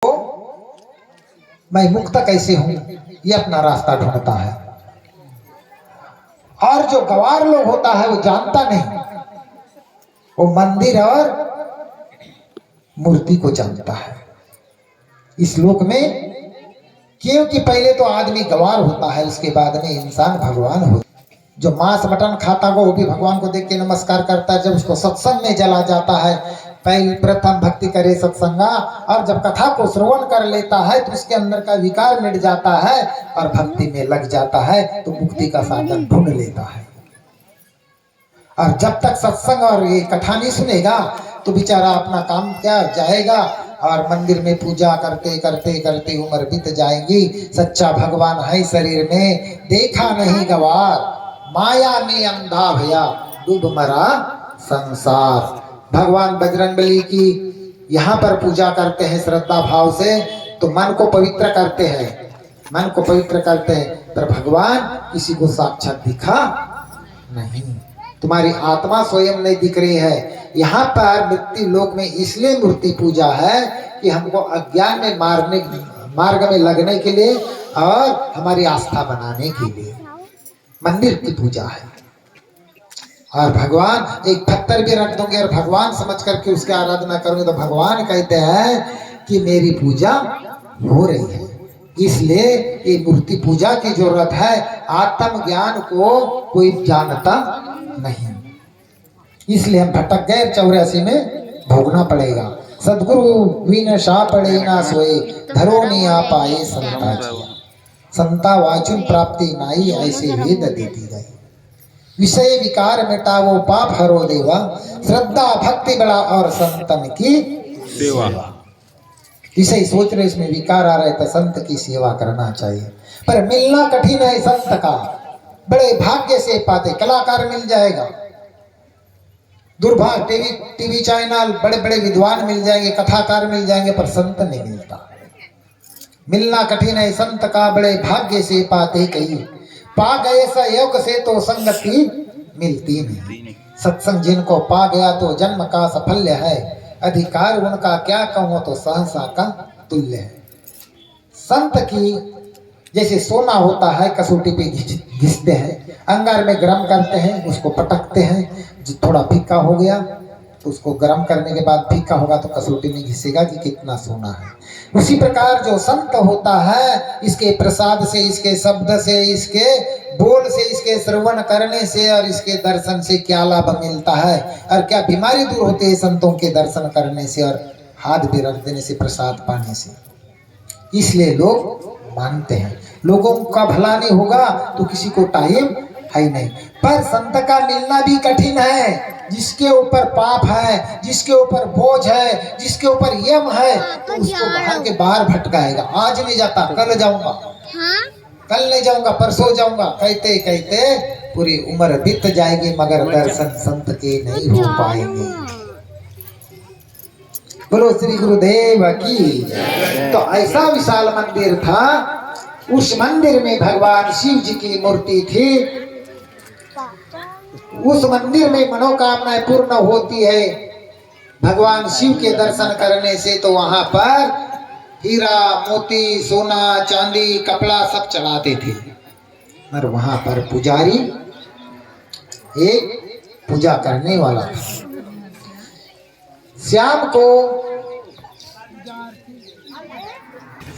मैं मुक्त कैसे हूं, ये अपना रास्ता ढूंढता है। और जो गवार लोग होता है वो जानता नहीं, वो मंदिर और मूर्ति को जानता है इस लोक में। क्योंकि पहले तो आदमी गवार होता है, उसके बाद में इंसान भगवान होता है। जो मांस मटन खाता हो वो भी भगवान को देख के नमस्कार करता है। जब उसको सत्संग में चला जाता है, पहले प्रथम भक्ति करे सत्संगा, और जब कथा को श्रवण कर लेता है तो उसके अंदर का विकार मिट जाता है और भक्ति में लग जाता है, तो मुक्ति का साधन ढूंढ लेता है। और जब तक सत्संग और ये कथा नहीं सुनेगा तो बेचारा अपना काम क्या जाएगा, और मंदिर में पूजा करते करते करते उम्र बीत जाएगी। सच्चा भगवान है शरीर में, देखा नहीं गवार, माया में अंधा भया, डूब मरा संसार। भगवान बजरंगबली की यहाँ पर पूजा करते हैं श्रद्धा भाव से, तो मन को पवित्र करते हैं, मन को पवित्र करते हैं। पर भगवान किसी को साक्षात दिखा नहीं, तुम्हारी आत्मा स्वयं नहीं दिख रही है। यहाँ पर मृत्यु लोक में इसलिए मूर्ति पूजा है कि हमको अज्ञान में मार्ग में लगने के लिए और हमारी आस्था बनाने के लिए मंदिर की पूजा है। और भगवान एक पत्थर भी रख दोगे और भगवान समझ करके उसकी आराधना करोगे तो भगवान कहते हैं कि मेरी पूजा हो रही है। इसलिए ये मूर्ति पूजा की जरूरत है। आत्म ज्ञान को कोई जानता नहीं, इसलिए हम भटक गए। 84 में भोगना पड़ेगा। सदगुरु बिन शा पड़े ना सोए, धरो नहीं आ पाए संता जिया, संता वाचुन प्राप्ति नाई, ऐसे वेद देती गई। विषय विकार मिटावो पाप हरो देवा, श्रद्धा भक्ति बड़ा और संतन की सेवा। विषय सोच रहे इसमें विकार आ रहे तो संत की सेवा करना चाहिए, पर मिलना कठिन है संत का। बड़े भाग्य से पाते, कलाकार मिल जाएगा, दुर्भाग्य टीवी चैनल, बड़े बड़े विद्वान मिल जाएंगे, कथाकार मिल जाएंगे, पर संत नहीं मिलता। मिलना कठिन है संत का, बड़े भाग्य से पाते कई, पा गए सहयोग से तो संगति मिलती नहीं। सत्संग जिनको पा गया तो जन्म का सफल्य है, अधिकार उनका क्या कहूं तो सहसा का तुल्य है। संत की जैसे सोना होता है, कसौटी पे घिसते हैं, अंगार में गर्म करते हैं, उसको पटकते हैं, जो थोड़ा फीका हो गया तो उसको गर्म करने के बाद फीका होगा तो कसौटी में घिसेगा कि कितना सोना है। उसी प्रकार जो संत होता है, इसके प्रसाद से, इसके शब्द से, इसके बोल से, इसके श्रवण करने से और इसके दर्शन से क्या लाभ मिलता है और क्या बीमारी दूर होती है संतों के दर्शन करने से और हाथ भी रख देने से, प्रसाद पाने से। इसलिए लोग मानते हैं। लोगों का भला नहीं होगा तो किसी को टाइम है नहीं। पर संत का मिलना भी कठिन है। जिसके ऊपर पाप है, जिसके ऊपर बोझ है, जिसके ऊपर यम है, तो उसको बाहर के बाहर भटकाएगा। आज नहीं जाता, कल जाऊंगा, कल नहीं जाऊंगा, परसों जाऊंगा, कहते कहते पूरी उम्र बीत जाएगी, मगर दर्शन संत के नहीं हो पाएंगे। बोलो श्री गुरुदेव की। तो ऐसा विशाल मंदिर था, उस मंदिर में भगवान शिव जी की मूर्ति थी। उस मंदिर में मनोकामनाएं पूर्ण होती है भगवान शिव के दर्शन करने से। तो वहां पर हीरा मोती सोना चांदी कपड़ा सब चढ़ाते थे। और वहां पर पुजारी एक पूजा करने वाला था। शाम को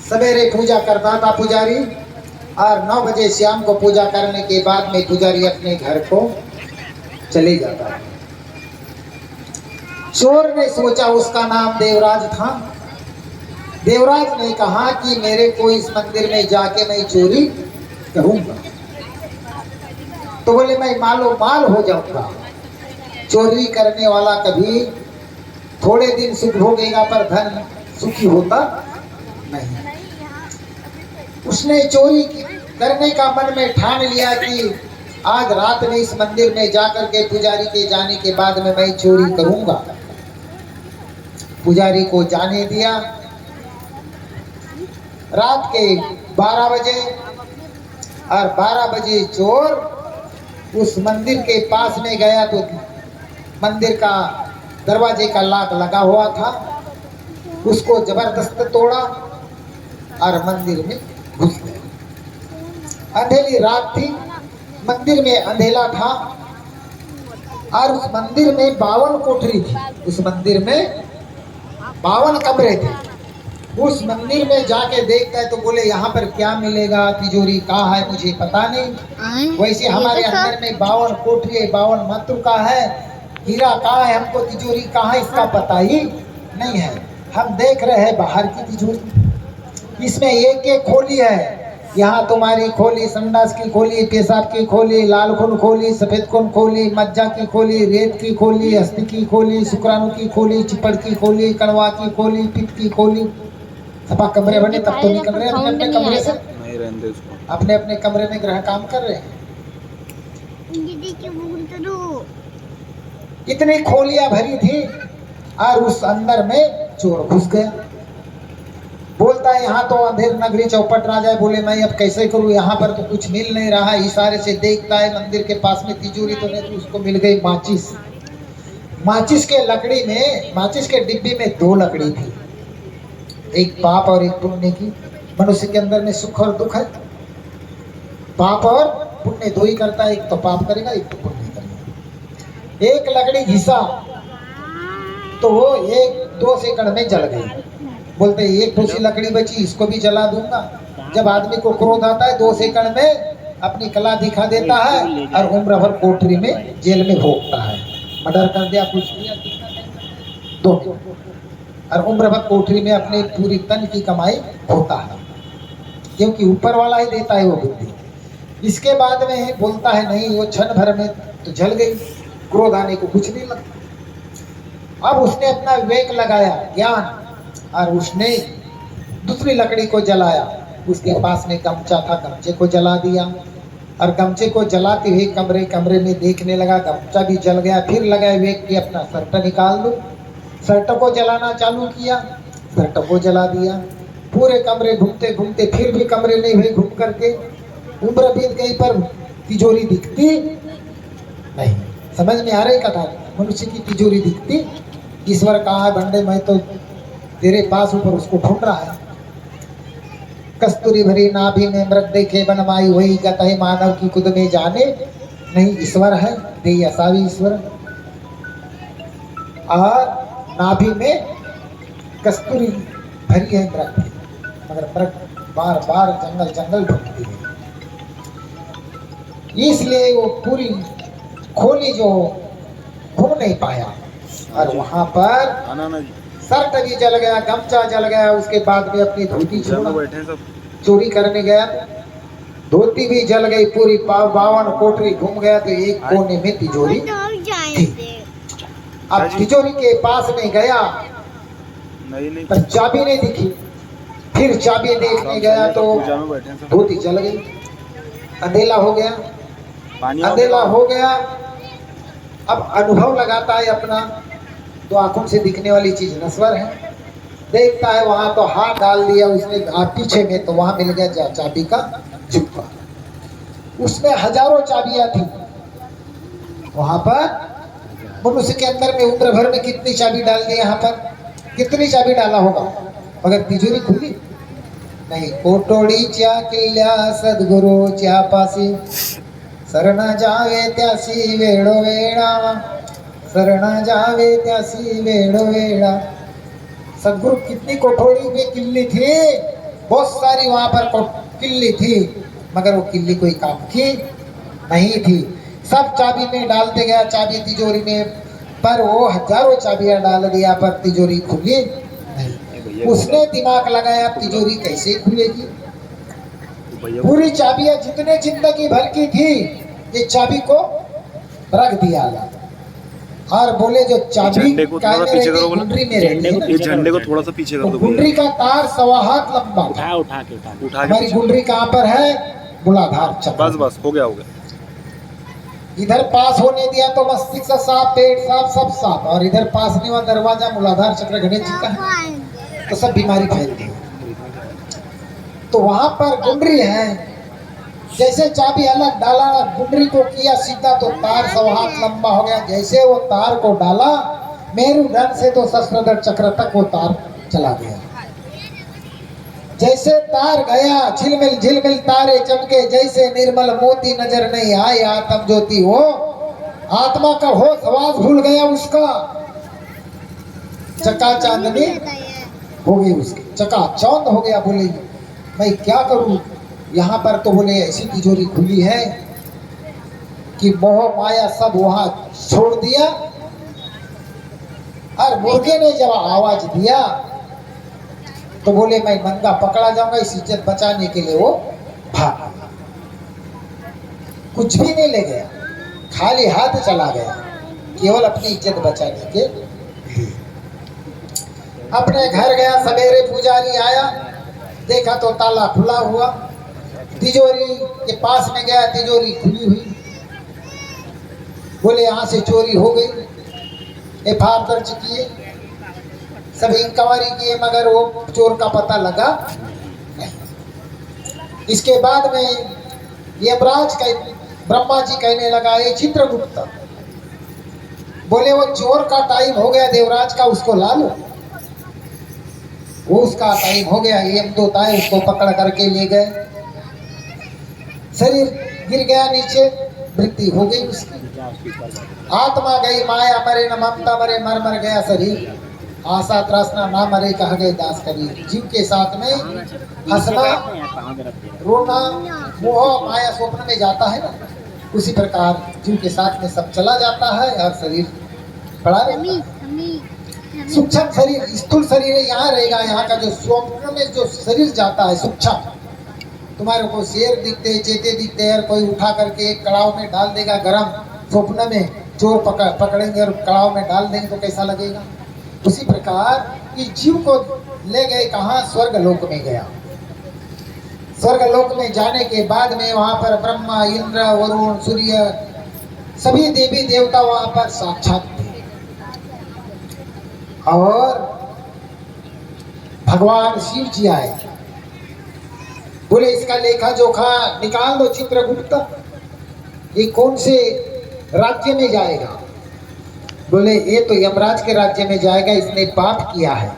सवेरे पूजा करता था पुजारी, और 9 बजे शाम को पूजा करने के बाद में पुजारी अपने घर को चले जाता है। चोर ने सोचा, उसका नाम देवराज था। देवराज ने कहा कि मेरे को इस मंदिर में जाके मैं चोरी करूंगा, तो बोले मैं मालो माल हो जाऊंगा। चोरी करने वाला कभी थोड़े दिन सुख भोगेगा पर धन सुखी होता नहीं। उसने चोरी करने का मन में ठान लिया कि आज रात में इस मंदिर में जाकर के पुजारी के जाने के बाद में मैं चोरी करूंगा। पुजारी को जाने दिया। रात के 12 बजे, और 12 बजे चोर उस मंदिर के पास में गया तो मंदिर का दरवाजे का लॉक लगा हुआ था। उसको जबरदस्त तोड़ा और मंदिर में घुस गए। अंधेरी रात थी, मंदिर में अंधेला था और उस मंदिर में 52 कोठरी थी। उस मंदिर में 52 कमरे थे। उस मंदिर में जाके देखता है तो बोले यहाँ पर क्या मिलेगा, तिजोरी कहाँ है मुझे पता नहीं। वैसे हमारे अंदर में 52 कोठरी है, 52 मंत्र का है, हीरा कहाँ है हमको तिजोरी कहाँ है इसका पता ही नहीं है। हम देख रहे हैं बाहर की तिजोरी, इसमें एक एक खोली है। यहाँ तुम्हारी खोली, संडास की खोली, पेशाब की खोली, लाल खून खोली, सफेद खून खोली, मज्जा की खोली, रेत की खोली, अस्थि की खोली, शुक्राणु की खोली, चिपड़ की खोली, कड़वा की खोली, पित्त की खोली। सपा कमरे बने तब तो निकल रहे हैं अपने अपने कमरे से, नहीं रहने उसको, अपने अपने कमरे में ग्रह काम कर रहे हैं। इतनी खोलियां भरी थी और उस अंदर में चोर घुस गया। बोलता है यहाँ तो अंधेर नगरी चौपट राजा है। बोले मैं अब कैसे करूँ, यहाँ पर तो कुछ मिल नहीं रहा है। इशारे से देखता है मंदिर के पास में तिजोरी तो नहीं, तो उसको मिल गई माचिस। माचिस के लकड़ी में, माचिस के डिब्बे में 2 लकड़ी थी, एक पाप और एक पुण्य की। मनुष्य के अंदर में सुख और दुख है, पाप और पुण्य 2 ही करता है, एक तो पाप करेगा एक तो पुण्य करेगा। एक लकड़ी घिसा तो वो 1-2 सेकंड में जल गई। बोलते एक दूसरी लकड़ी बची, इसको भी जला दूंगा। जब आदमी को क्रोध आता है 2 सेकंड में अपनी कला दिखा देता है और उम्र भर कोठरी में जेल में भोगता है। मर्डर कर दिया, कुछ किया, 2 और उम्र भर कोठरी में अपने पूरी तन की कमाई होता है, क्योंकि ऊपर वाला ही देता है वो बुद्धि। इसके बाद में बोलता है नहीं, वो क्षण भर में तो जल गई, क्रोध आने को कुछ नहीं लगता। अब उसने अपना विवेक लगाया, ज्ञान, और उसने दूसरी लकड़ी को जलाया। उसके पास में गमछा था, गमछे को जला दिया और गमछे को जलाते हुए कमरे कमरे में देखने लगा, गमछा भी जल गया। फिर लगा विवेक कि अपना शर्ट निकाल लो, शर्ट को जलाना चालू किया, शर्ट को जला दिया। पूरे कमरे घूमते घूमते फिर भी कमरे नहीं हुए, घूम करके उम्र बीत गई पर तिजोरी दिखती नहीं। समझ में आ रही कथा, मनुष्य की तिजोरी दिखती, ईश्वर कहाँ है बंदे, मैं तो तेरे पास ऊपर उसको ढूंढ रहा है। कस्तूरी भरी नाभि में मृग देखे बनमाई, वही गत है मानव की खुद में जाने नहीं ईश्वर है, दे असावी ईश्वर। और नाभि में कस्तूरी भरी है मृग, मगर मृग बार बार जंगल जंगल ढूंढती है, इसलिए वो पूरी खोली जो घूम नहीं पाया। और वहां पर शर्ट भी जल गया, गमछा जल गया। उसके बाद में अपनी धोती चोरी करने गया, धोती भी जल गई। पूरी 52 कोठरी घूम गया तो एक कोने में तिजोरी थी। अब तिजोरी के पास में गया पर चाबी नहीं दिखी। फिर चाबी देखने गया तो धोती जल गई, अंधेला हो गया, अंधेला हो गया। अब अनुभव लगाता है अपना, तो आंखों से दिखने वाली चीज नश्वर है। देखता है वहां तो हाथ डाल दिया उसने पीछे में, तो वहां मिल गया चाबी का जुब्बा। उसमें हजारों चाबियां थी। वहां पर मनुष्य के अंदर में उम्र भर में कितनी चाबी डाल दी, यहाँ पर कितनी चाबी डाला होगा, मगर तिजोरी खुली नहीं। कोटोडीच्या किल्ल्या सद्गुरूच्या पासी, शरण जावे त्यासी वेळोवेळा, शरण जावे त्यासी वेळोवेळा। सदगुरु कितनी कोठोड़ी में किल्ली थी, बहुत सारी वहां पर किल्ली थी, मगर वो किल्ली कोई काम की नहीं थी। सब चाबी में डालते गया, चाबी तिजोरी में, पर वो हजारों चाबियां डाल दिया पर तिजोरी खुली नहीं। उसने दिमाग लगाया तिजोरी कैसे खुलेगी। पूरी चाबियां जितने जिंदगी भर की थी, ये चाबी को रख दिया और बोले जो चाबी गुंडरी में रहती है, झंडे को थोड़ा सा पीछे कर दो। गुंडरी का तार 1.25 हाथ लंबा था। उठा के हमारी गुंडरी कहाँ पर है, मूलाधार चक्र। बस हो गया इधर पास होने दिया तो मस्तिष्क साफ, पेट साफ, सब साफ, और इधर पास नहीं हुआ दरवाजा मूलाधार चक्र गणेश जी का है, तो सब बीमारी फैलती है। तो वहां पर गुंडरी है, जैसे चाबी अलग डाला, गुंडरी को किया सीधा तो तार 1.25 हाथ लंबा हो गया। जैसे वो तार को डाला मेरुदंड से तो सहस्त्रधर चक्र तक वो तार चला गया। जैसे तार गया, झिलमिल झिलमिल तारे चमके, जैसे निर्मल मोती नजर नहीं आए आत्म ज्योति हो। आत्मा का होश आवाज भूल गया उसका, चका चांदनी हो गई उसकी, चका चौंध हो गया। बोले मैं क्या करूं, यहाँ पर तो बोले ऐसी तिजोरी खुली है कि मोह माया सब वहां छोड़ दिया। और मुर्गे ने जब आवाज दिया तो बोले मैं नंगा पकड़ा जाऊंगा, इस इज्जत बचाने के लिए वो भाग गया। कुछ भी नहीं ले गया, खाली हाथ चला गया, केवल अपनी इज्जत बचाने के लिए। अपने घर गया, सवेरे पुजारी आया, देखा तो ताला खुला हुआ। तिजोरी के पास में गया, तिजोरी खुली हुई। बोले यहाँ से चोरी हो गई, एफआईआर दर्ज किए, सब इंक्वायरी किए, मगर वो चोर का पता लगा नहीं। इसके बाद में यमराज का ब्रह्मा जी कहने लगा, ये चित्रगुप्त, बोले वो चोर का टाइम हो गया देवराज का, उसको ला लो। वो उसका टाइम हो गया, यमदूत आए, उसको पकड़ करके ले गए। शरीर गिर गया नीचे, मृत्यु हो गई उसकी। आत्मा गई माया मरे न ममता मरे, मर मर गया शरीर। आशा त्रासना ना मरे, कह गए दास कबीर। जीव के साथ में हंसना रोना मोह माया स्वप्न में जाता है ना, उसी प्रकार जीव के साथ में सब चला जाता है और शरीर पड़ा रहता है। सूक्ष्म शरीर, स्थूल शरीर यहाँ रहेगा। यहाँ का जो स्वप्न में जो शरीर जाता है सूक्ष्म, तुम्हारे को शेर दिखते, चेते दिखते हैं, कोई उठा करके एक कड़ाव में डाल देगा गरम, स्वप्न में चोर पकड़ेंगे और कड़ाव में डाल देंगे तो कैसा लगेगा। उसी प्रकार कि जीव को ले गए कहाँ, स्वर्ग लोक में गया। स्वर्ग लोक में जाने के बाद में वहां पर ब्रह्मा, इंद्र, वरुण, सूर्य, सभी देवी देवता वहां पर साक्षात थे। और भगवान शिव जी आए, बोले इसका लेखा जोखा निकाल दो चित्रगुप्त, ये कौन से राज्य में जाएगा। बोले ये तो यमराज के राज्य में जाएगा, इसने पाप किया है।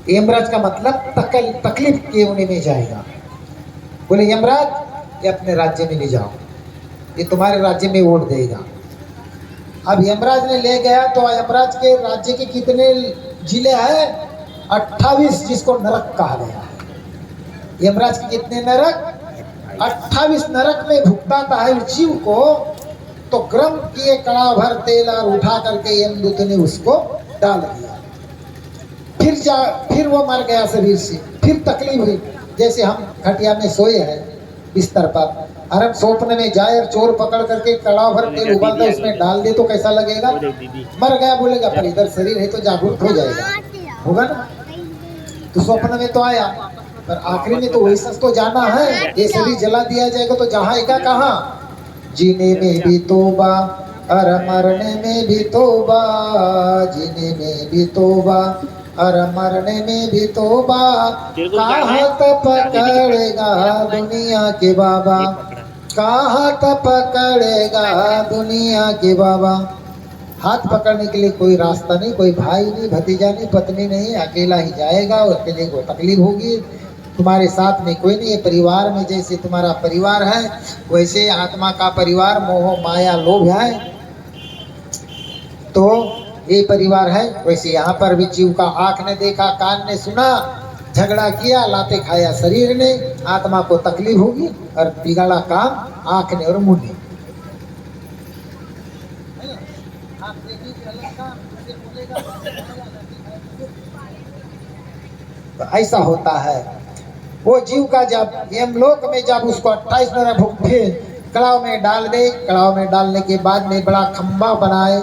यमराज का मतलब तकलीफ के होने में जाएगा। बोले यमराज ये अपने राज्य में ले जाओ, ये तुम्हारे राज्य में वोट देगा। अब यमराज ने ले गया तो यमराज के राज्य के कितने जिले हैं, 28, जिसको नरक कहा गया है। यमराज के कितने नरक, 28 नरक में भुगताता है जीव को। तो गर्म किए कड़ा भर तेल और उठा करके यमदूत ने उसको डाल दिया। फिर वो मर गया शरीर से। फिर तकलीफ हुई, जैसे हम खटिया में सोए हैं बिस्तर पर, और हम स्वप्न में जाए और चोर पकड़ करके कड़ा भर तेल उबालता उसमें डाल दे तो कैसा लगेगा। मर गया बोलेगा, पर इधर शरीर है तो जागरूक हो जाएगा, होगा ना। तो स्वप्न में तो आया, पर आखिरी में तो वैसा तो जाना है। ये शरीर जला दिया जाएगा तो जाएगा कहाँ। जीने में भी तौबा और मरने में भी तौबा, जीने में भी तौबा और मरने में भी तौबा। कहाँ तक पकड़ेगा दुनिया के बाबा, कहाँ तक पकड़ेगा दुनिया के बाबा। हाथ पकड़ने के लिए कोई रास्ता नहीं, कोई भाई नहीं, भतीजा नहीं, पत्नी नहीं, अकेला ही जाएगा और अकेले को तकलीफ होगी। तुम्हारे साथ में कोई नहीं है। परिवार में जैसे तुम्हारा परिवार है, वैसे आत्मा का परिवार मोह माया लोभ है, तो ये परिवार है। वैसे यहाँ पर भी जीव का आँख ने देखा, कान ने सुना, झगड़ा किया, लाते खाया शरीर ने, आत्मा को तकलीफ होगी और बिगाड़ा काम आँख ने और मुंह ने। तो ऐसा होता है। वो जीव का जब यमलोक में जब उसको 28 नरक भुगते, कड़ाव में डाल दे, कड़ाव में डालने के बाद में बड़ा खंबा बनाए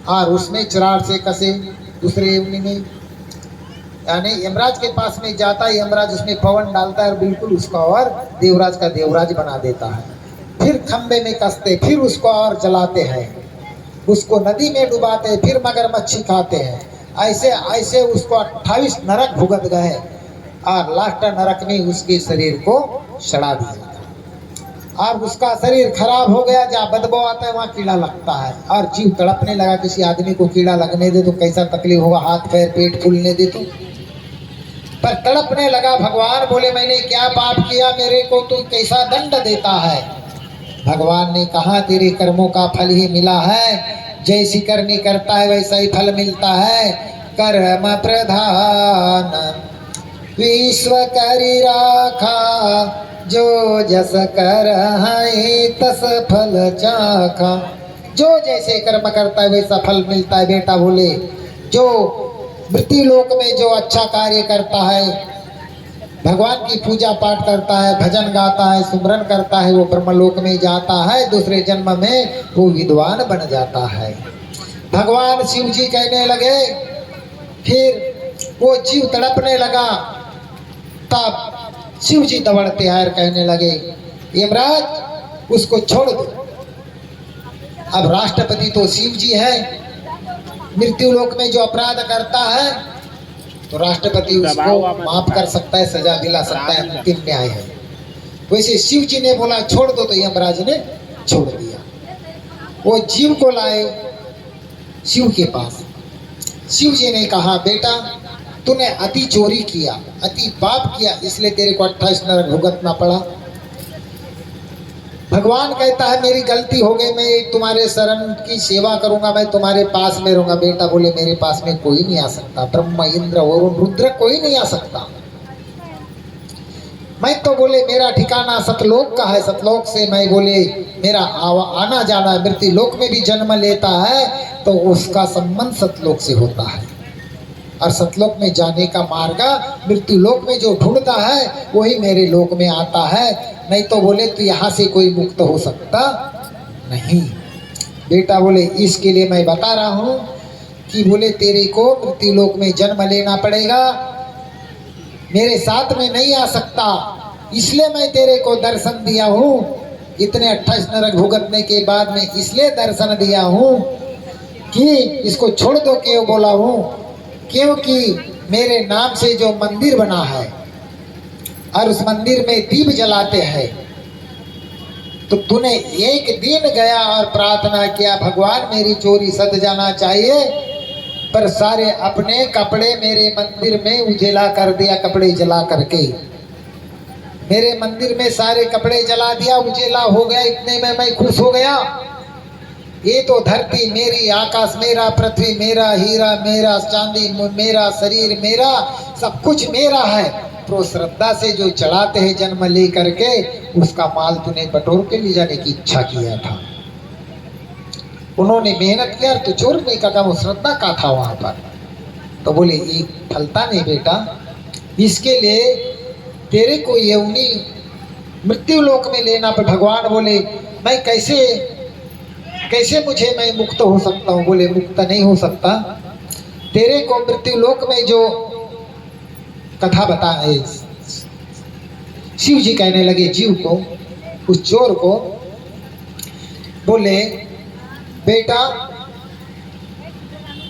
और उसमें चिराग से कसे दूसरे योनि में, यानी यमराज के पास में जाता है, यमराज उसमें पवन डालता है और बिल्कुल उसको और देवराज का देवराज बना देता है। फिर खंबे में कसते, फिर उसको और जलाते हैं, उसको नदी में डुबाते, फिर मगरमच्छी खाते हैं। ऐसे ऐसे उसको 28 नरक भुगत गए और लास्ट नरक में उसके शरीर को सड़ा दिया। अब उसका शरीर खराब हो गया, जहाँ बदबू आता है वहाँ कीड़ा लगता है और जीव तड़पने लगा। किसी आदमी को कीड़ा लगने दे तो कैसा तकलीफ होगा, हाथ पैर पेट फूलने दे तो। पर तड़पने लगा। भगवान बोले मैंने क्या पाप किया, मेरे को तू कैसा दंड देता है। भगवान ने कहा तेरे कर्मों का फल ही मिला है, जैसी करनी करता है वैसा ही फल मिलता है। कर्म प्रधान विश्व करी राखा, जो जस कर तस फल चाखा। जो जैसे कर्म करता है वैसा फल मिलता है। बेटा बोले जो मृत्यु लोक में जो अच्छा कार्य करता है, भगवान की पूजा पाठ करता है, भजन गाता है, सुमरन करता है, वो ब्रह्मलोक में जाता है। दूसरे जन्म में वो विद्वान बन जाता है। भगवान शिव जी कहने लगे, फिर वो जीव तड़पने लगा। तब शिव जी दौड़ते आए और कहने लगे यमराज उसको छोड़ दो। अब राष्ट्रपति तो शिव जी है। मृत्यु लोक में जो अपराध करता है तो राष्ट्रपति उसको माफ कर सकता है, सजा दिला सकता है, अंतिम न्याय है। वैसे शिव जी ने बोला छोड़ दो तो यमराज ने छोड़ दिया। वो जीव को लाए शिव के पास। शिव जी ने कहा बेटा तूने अति चोरी किया, अति पाप किया, इसलिए तेरे को 28 नरक भुगतना पड़ा। भगवान कहता है मेरी गलती हो गई, मैं तुम्हारे शरण की सेवा करूंगा, मैं तुम्हारे पास में रहूंगा। बेटा बोले मेरे पास में कोई नहीं आ सकता, ब्रह्मा इंद्र वरुण रुद्र कोई नहीं आ सकता। मैं तो बोले मेरा ठिकाना सतलोक का है, सतलोक से मैं बोले मेरा आना जाना मृत्यु लोक में भी जन्म लेता है तो उसका संबंध सतलोक से होता है। और सतलोक में जाने का मार्ग मृत्यु लोक में जो ढूंढता है वही मेरे लोक में आता है। नहीं तो बोले तो यहाँ से कोई मुक्त हो सकता नहीं। बेटा बोले इसके लिए मैं बता रहा हूँ कि बोले तेरे को मृत्यु लोक में जन्म लेना पड़ेगा, मेरे साथ में नहीं आ सकता, इसलिए मैं तेरे को दर्शन दिया हूँ। इतने 28 नरक भुगतने के बाद में इसलिए दर्शन दिया हूँ कि इसको छोड़ दो। क्यों बोला हूँ? क्योंकि मेरे नाम से जो मंदिर बना है और उस मंदिर में दीप जलाते हैं, तो तूने एक दिन गया और प्रार्थना किया भगवान मेरी चोरी सद जाना चाहिए, पर सारे अपने कपड़े मेरे मंदिर में उजेला कर दिया। कपड़े जला करके मेरे मंदिर में सारे कपड़े जला दिया, उजेला हो गया। इतने में मैं खुश हो गया। ये तो धरती मेरी, आकाश मेरा, पृथ्वी मेरा, हीरा मेरा, चांदी मेरा, शरीर मेरा, सब कुछ मेरा है। तो श्रद्धा से जो चढ़ाते हैं जन्म ले करके, उसका माल तूने बटोर के ले जाने की इच्छा किया था। उन्होंने मेहनत किया तो चोर नहीं का, वो श्रद्धा का था वहां पर। तो बोले ये फलता नहीं बेटा, इसके लिए तेरे को यौनी मृत्यु लोक में लेना। पर भगवान बोले मैं कैसे मुझे मैं मुक्त हो सकता हूँ? बोले मुक्त नहीं हो सकता। तेरे को मृत्यु लोक में जो कथा बताए, शिव जी कहने लगे जीव को, उस चोर को, बोले बेटा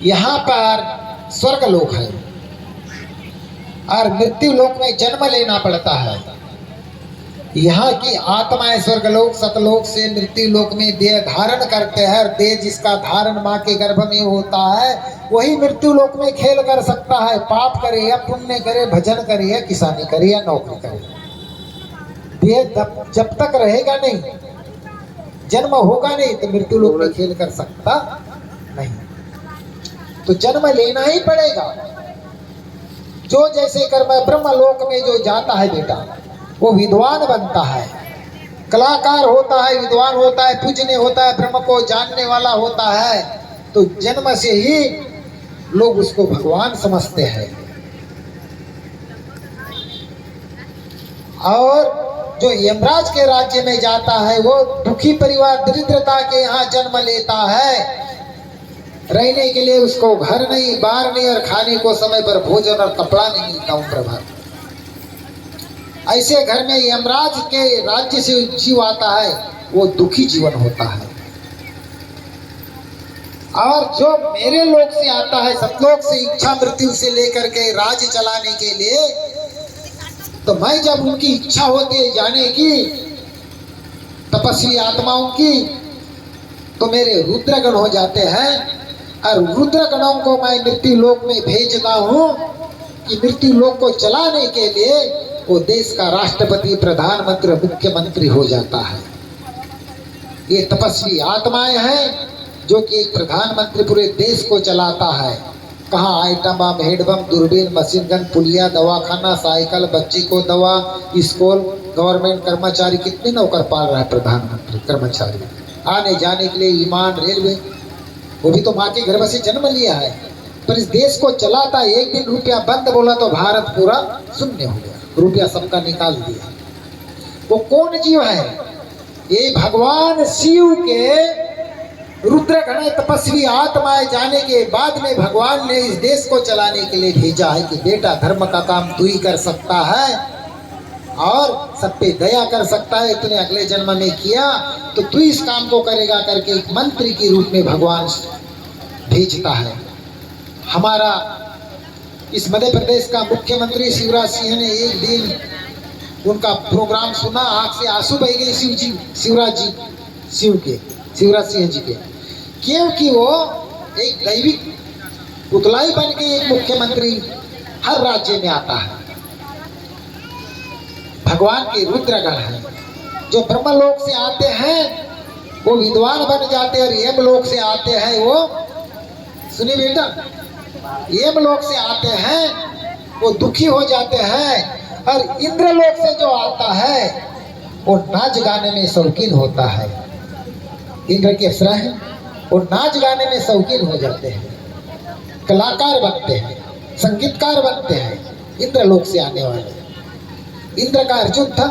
यहाँ पर स्वर्ग लोक है और मृत्यु लोक में जन्म लेना पड़ता है। यहाँ की आत्माएं स्वर्गलोक सतलोक से मृत्यु लोक में देह धारण करते हैं, और देह जिसका धारण माँ के गर्भ में होता है वही मृत्यु लोक में खेल कर सकता है। पाप करे या पुण्य करे, भजन करे या किसानी करे या नौकरी करे, देह जब तक रहेगा नहीं, जन्म होगा नहीं, तो मृत्यु लोक में खेल कर सकता नहीं। तो जन्म लेना ही पड़ेगा। जो जैसे कर्म ब्रह्म लोक में जो जाता है बेटा, वो विद्वान बनता है, कलाकार होता है, विद्वान होता है, पूजने होता है, ब्रह्म को जानने वाला होता है। तो जन्म से ही लोग उसको भगवान समझते हैं। और जो यमराज के राज्य में जाता है वो दुखी परिवार दरिद्रता के यहाँ जन्म लेता है। रहने के लिए उसको घर नहीं, बार नहीं, और खाने को समय पर भोजन और कपड़ा नहीं मिलता प्रभात। ऐसे घर में यमराज के राज्य से जीव आता है, वो दुखी जीवन होता है। और जो मेरे लोक से आता है, सतलोक से, इच्छा मृत्यु से लेकर के राज्य चलाने के लिए, तो मैं जब उनकी इच्छा होती है जाने की, तपस्वी आत्माओं की, तो मेरे रुद्रगण हो जाते हैं। और रुद्रगणों को मैं मृत्यु लोक में भेजता हूँ कि मृत्यु लोक को चलाने के लिए वो देश का राष्ट्रपति, प्रधानमंत्री, मुख्यमंत्री हो जाता है। ये तपस्वी आत्माएं हैं जो कि एक प्रधानमंत्री पूरे देश को चलाता है। कहाँ आइटम बम, हेड बम, दूरबीन, मशीन गन, पुलिया, दवाखाना, साइकिल, बच्ची को दवा, स्कूल, गवर्नमेंट कर्मचारी, कितने नौकर पाल रहा है प्रधानमंत्री कर्मचारी, आने जाने के लिए विमान, रेलवे। वो भी तो माँ के गर्भ से जन्म लिया है, पर इस देश को चलाता। एक दिन रुपया बंद बोला तो भारत पूरा शून्य हो गया, रुपया सबका निकाल दिया। वो कौन जीव है? ये भगवान शिव के रुद्रगण तपस्वी आत्माएं जाने के बाद में भगवान ने इस देश को चलाने के लिए भेजा है कि बेटा धर्म का काम तू ही कर सकता है और सब पे दया कर सकता है, तूने अगले जन्म में किया तो तू इस काम को करेगा करके एक मंत्री के रूप में भगवान भेजता है। हमारा इस मध्य प्रदेश का मुख्यमंत्री शिवराज सिंह ने एक दिन उनका प्रोग्राम सुना, आंख से आंसू बह गए शिवराज सिंह जी के, क्योंकि वो एक दैविक पुतलाई बन के एक मुख्यमंत्री हर राज्य में आता है। भगवान के रुद्रगण हैं जो ब्रह्मलोक से आते हैं वो विद्वान बन जाते हैं, और यमलोक से आते हैं वो, सुनिए बेटा, यमलोक से आते हैं वो दुखी हो जाते हैं, और इंद्रलोक से जो आता है वो नाच गाने में शौकीन होता है। इंद्र के अप्सरा है, वो नाच गाने में शौकीन हो जाते हैं, कलाकार बनते हैं, संगीतकार बनते हैं। इंद्रलोक से आने वाले इंद्र का अर्जुन था,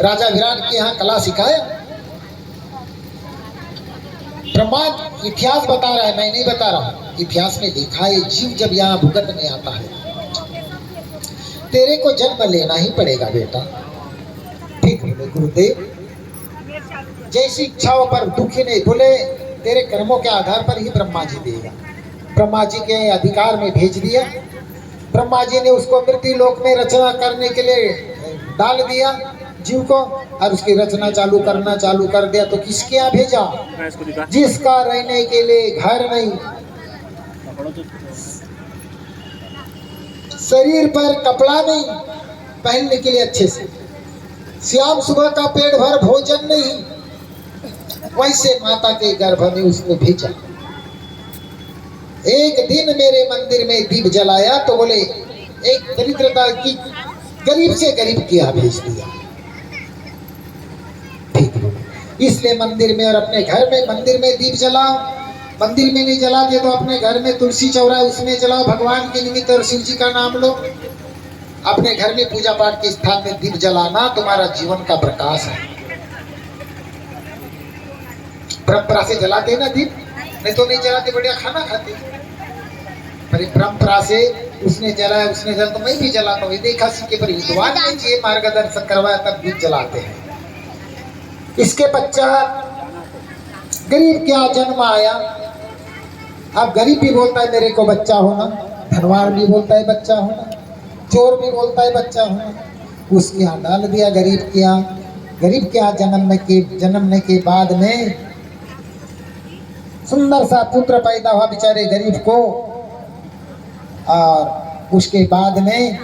राजा विराट के यहाँ कला सिखाया। ब्रह्मांड इतिहास बता रहा है, मैं नहीं बता रहा हूँ, इतिहास में लिखा है जीव जब यहाँ भुगत में आता है तेरे को जन्म लेना ही पड़ेगा बेटा। ठीक बोले गुरुदेव, जैसी इच्छाओं पर दुखी नहीं, बोले तेरे कर्मों के आधार पर ही ब्रह्मा जी देगा। ब्रह्मा जी के अधिकार में भेज दिया। ब्रह्मा जी ने उसको मृत्यु लोक में रचना करने के लिए डाल दिया जीव को, और उसकी रचना चालू कर दिया। तो किसके यहाँ भेजा? जिसका रहने के लिए घर नहीं, शरीर पर कपड़ा नहीं पहनने के लिए अच्छे से, शाम सुबह का पेट भर भोजन नहीं, वैसे माता के गर्भ में उसने भेजा। एक दिन मेरे मंदिर में दीप जलाया तो बोले एक दरिद्रता की गरीब से गरीब के यहाँ भेज दिया। ठीक बोले, इसलिए मंदिर में और अपने घर में, मंदिर में दीप जलाओ, मंदिर में नहीं जलाते तो अपने घर में तुलसी चौरा उसमें जलाओ, भगवान के निमित्त और शिव जी का नाम लो। अपने घर में पूजा पाठ के स्थान में दीप जलाना तुम्हारा जीवन का प्रकाश है। परंपरा से जलाते ना दीप, नहीं तो नहीं जलाते, बढ़िया खाना खाते। पर परंपरा से उसने जलाया तो मैं भी जलाता हूँ, देखा सीखे, पर विद्वान ने ये मार्गदर्शन करवाया तब दीप जलाते हैं। इसके पश्चात गरीब क्या जन्म आया। अब गरीब भी बोलता है मेरे को बच्चा होना, धनवान भी बोलता है बच्चा होना, चोर भी बोलता है बच्चा होना। उसके यहाँ डाल दिया गरीब के यहाँ। गरीब के यहाँ जन्मने के बाद में सुंदर सा पुत्र पैदा हुआ बेचारे गरीब को, और उसके बाद में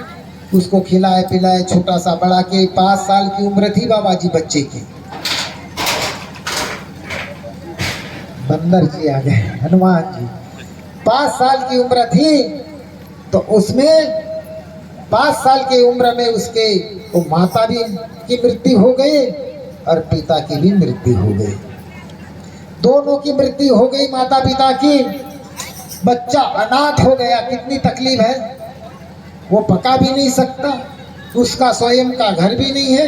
उसको खिलाए पिलाए छोटा सा बड़ा के 5 साल की उम्र थी बाबा जी बच्चे की। बंदर जी आ गए, हनुमान जी। 5 साल की उम्र थी तो उसमें 5 साल की उम्र में उसके वो माता भी की मृत्यु हो गई और पिता की भी मृत्यु हो गई। दोनों की मृत्यु हो गई, माता पिता की। बच्चा अनाथ हो गया। कितनी तकलीफ है। वो पका भी नहीं सकता, उसका स्वयं का घर भी नहीं है।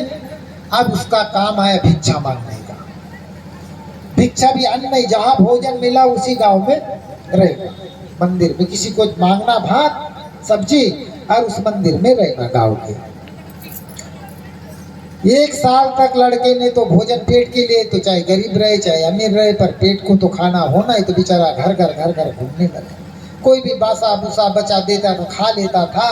अब उसका काम है भिक्षा मांगने का। भिक्षा भी अन्न नहीं, जहाँ भोजन मिला उसी गांव में रहेगा। मंदिर में किसी को मांगना भात सब्जी और उस मंदिर में रहना गांव के। 1 साल तक लड़के ने तो भोजन पेट के लिए, तो चाहे गरीब रहे चाहे अमीर रहे, पर पेट को तो खाना होना ही। तो बेचारा घर घर घूमने लगा। कोई भी बासा भूसा बचा देता तो खा लेता था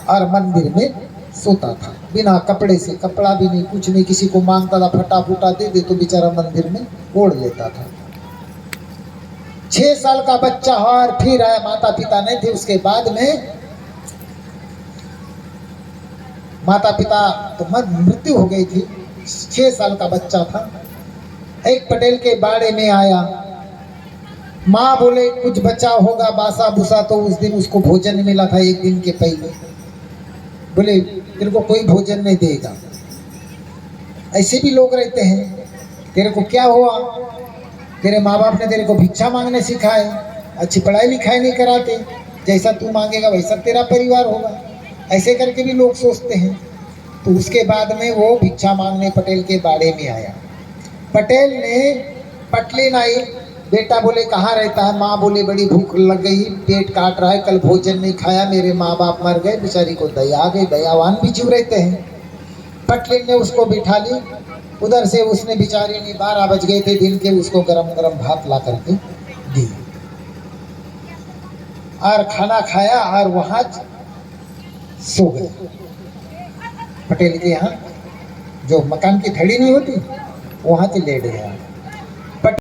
और मंदिर में सोता था बिना कपड़े से, कपड़ा भी नहीं, कुछ नहीं, किसी को मांगता था फटा फूटा दे दे तो बेचारा मंदिर में ओढ़ लेता था। 6 साल का बच्चा और फिर आया, माता पिता नहीं थे। उसके बाद में माता पिता तो मृत्यु हो गई थी। 6 साल का बच्चा था। एक पटेल के बाड़े में आया। माँ बोले कुछ बचा होगा बासा भूसा, तो उस दिन उसको भोजन मिला था 1 दिन के पहले। बोले तेरे को कोई भोजन नहीं देगा। ऐसे भी लोग रहते हैं, तेरे को क्या हुआ, तेरे माँ बाप ने तेरे को भिक्षा मांगने सिखाए, अच्छी पढ़ाई लिखाई नहीं कराते, जैसा तू मांगेगा वैसा तेरा परिवार होगा। ऐसे करके भी लोग सोचते हैं। तो उसके बाद में वो भिक्षा मांगने पटेल के बाड़े में आया। पटेल ने पटली नाई, बेटा बोले कहाँ रहता है, माँ बोले बड़ी भूख लग गई, पेट काट रहा है, कल भोजन नहीं खाया, मेरे माँ बाप मर गए। बेचारी को दया आ गई, दयावान भी जीव रहते हैं। पटली ने उसको बिठा ली। उधर से उसने बेचारी ने 12 बज गए थे दिन के, उसको गरम गरम भात ला करके दी और खाना खाया और वहां सो गए। पटेल के यहाँ जो मकान की थड़ी नहीं होती, वहां से लेट गया।